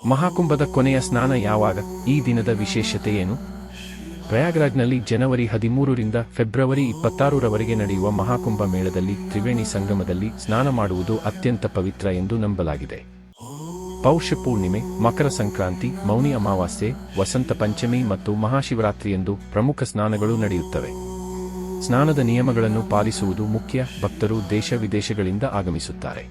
ಮಹಾಕುಂಭದ ಕೊನೆಯ ಸ್ನಾನ ಯಾವಾಗ? ಈ ದಿನದ ವಿಶೇಷತೆ ಏನು? ಪ್ರಯಾಗ್ರಾಜ್ನಲ್ಲಿ ಜನವರಿ 13 ರಿಂದ ಫೆಬ್ರವರಿ 26 ರವರೆಗೆ ನಡೆಯುವ ಮಹಾಕುಂಭ ಮೇಳದಲ್ಲಿ ತ್ರಿವೇಣಿ ಸಂಗಮದಲ್ಲಿ ಸ್ನಾನ ಮಾಡುವುದು ಅತ್ಯಂತ ಪವಿತ್ರ ಎಂದು ನಂಬಲಾಗಿದೆ. ಪೌಷ ಪೂರ್ಣಿಮೆ, ಮಕರ ಸಂಕ್ರಾಂತಿ, ಮೌನಿ ಅಮಾವಾಸ್ಯೆ, ವಸಂತ ಪಂಚಮಿ ಮತ್ತು ಮಹಾಶಿವರಾತ್ರಿಯಂದು ಪ್ರಮುಖ ಸ್ನಾನಗಳು ನಡೆಯುತ್ತವೆ. ಸ್ನಾನದ ನಿಯಮಗಳನ್ನು ಪಾಲಿಸುವುದು ಮುಖ್ಯ. ಭಕ್ತರು ದೇಶ ವಿದೇಶಗಳಿಂದ ಆಗಮಿಸುತ್ತಾರೆ.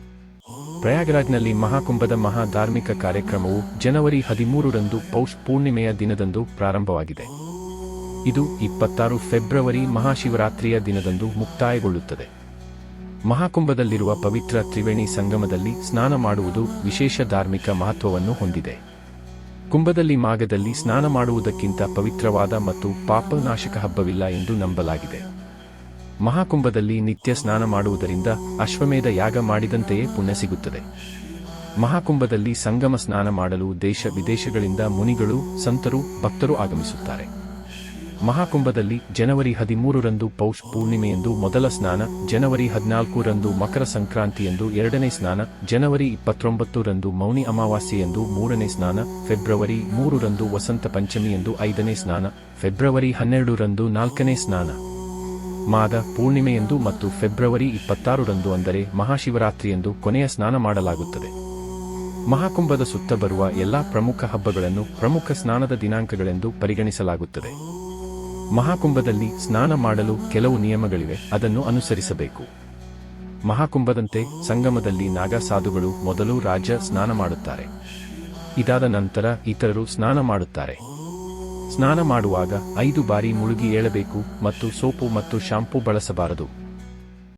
ಪ್ರಯಾಗ್ರಾಜ್ನಲ್ಲಿ ಮಹಾಕುಂಭದ ಮಹಾ ಧಾರ್ಮಿಕ ಕಾರ್ಯಕ್ರಮವು ಜನವರಿ 13 ರಂದು ಪೌಷ ಪೂರ್ಣಿಮೆಯ ದಿನದಂದು ಪ್ರಾರಂಭವಾಗಿದೆ. ಇದು 26 ಫೆಬ್ರವರಿ ಮಹಾಶಿವರಾತ್ರಿಯ ದಿನದಂದು ಮುಕ್ತಾಯಗೊಳ್ಳುತ್ತದೆ. ಮಹಾಕುಂಭದಲ್ಲಿರುವ ಪವಿತ್ರ ತ್ರಿವೇಣಿ ಸಂಗಮದಲ್ಲಿ ಸ್ನಾನ ಮಾಡುವುದು ವಿಶೇಷ ಧಾರ್ಮಿಕ ಮಹತ್ವವನ್ನು ಹೊಂದಿದೆ. ಕುಂಭದಲ್ಲಿ ಮಾಘದಲ್ಲಿ ಸ್ನಾನ ಮಾಡುವುದಕ್ಕಿಂತ ಪವಿತ್ರವಾದ ಮತ್ತು ಪಾಪನಾಶಕ ಹಬ್ಬವಿಲ್ಲ ಎಂದು ನಂಬಲಾಗಿದೆ. ಮಹಾಕುಂಭದಲ್ಲಿ ನಿತ್ಯ ಸ್ನಾನ ಮಾಡುವುದರಿಂದ ಅಶ್ವಮೇಧ ಯಾಗ ಮಾಡಿದಂತೆಯೇ ಪುಣ್ಯ ಸಿಗುತ್ತದೆ. ಮಹಾಕುಂಭದಲ್ಲಿ ಸಂಗಮ ಸ್ನಾನ ಮಾಡಲು ದೇಶ ವಿದೇಶಗಳಿಂದ ಮುನಿಗಳು, ಸಂತರು, ಭಕ್ತರು ಆಗಮಿಸುತ್ತಾರೆ. ಮಹಾಕುಂಭದಲ್ಲಿ ಜನವರಿ 13 ರಂದು ಪೌಷ ಪೂರ್ಣಿಮೆಯಂದು ಮೊದಲ ಸ್ನಾನ, ಜನವರಿ 14 ರಂದು ಮಕರ ಸಂಕ್ರಾಂತಿಯಂದು ಎರಡನೇ ಸ್ನಾನ, ಜನವರಿ 29 ರಂದು ಮೌನಿ ಅಮಾವಾಸ್ಯೆಯಂದು ಮೂರನೇ ಸ್ನಾನ, ಫೆಬ್ರವರಿ 3 ರಂದು ವಸಂತ ಪಂಚಮಿಯಂದು ಐದನೇ ಸ್ನಾನ, ಫೆಬ್ರವರಿ 12 ರಂದು ನಾಲ್ಕನೇ ಸ್ನಾನ, ಮಾಘ ಪೂರ್ಣಿಮೆಯಂದು ಮತ್ತು ಫೆಬ್ರವರಿ 26 ರಂದು ಅಂದರೆ ಮಹಾಶಿವರಾತ್ರಿಯಂದು ಕೊನೆಯ ಸ್ನಾನ ಮಾಡಲಾಗುತ್ತದೆ. ಮಹಾಕುಂಭದ ಸುತ್ತ ಬರುವ ಎಲ್ಲಾ ಪ್ರಮುಖ ಹಬ್ಬಗಳನ್ನು ಪ್ರಮುಖ ಸ್ನಾನದ ದಿನಾಂಕಗಳೆಂದು ಪರಿಗಣಿಸಲಾಗುತ್ತದೆ. ಮಹಾಕುಂಭದಲ್ಲಿ ಸ್ನಾನ ಮಾಡಲು ಕೆಲವು ನಿಯಮಗಳಿವೆ, ಅದನ್ನು ಅನುಸರಿಸಬೇಕು. ಮಹಾಕುಂಭದಂತೆ ಸಂಗಮದಲ್ಲಿ ನಾಗ ಸಾಧುಗಳು ಮೊದಲು ರಾಜ ಸ್ನಾನ ಮಾಡುತ್ತಾರೆ. ಇದಾದ ನಂತರ ಇತರರು ಸ್ನಾನ ಮಾಡುತ್ತಾರೆ. ಸ್ನಾನ ಮಾಡುವಾಗ 5 ಬಾರಿ ಮುಳುಗಿ ಏಳಬೇಕು ಮತ್ತು ಸೋಪು ಮತ್ತು ಶಾಂಪೂ ಬಳಸಬಾರದು.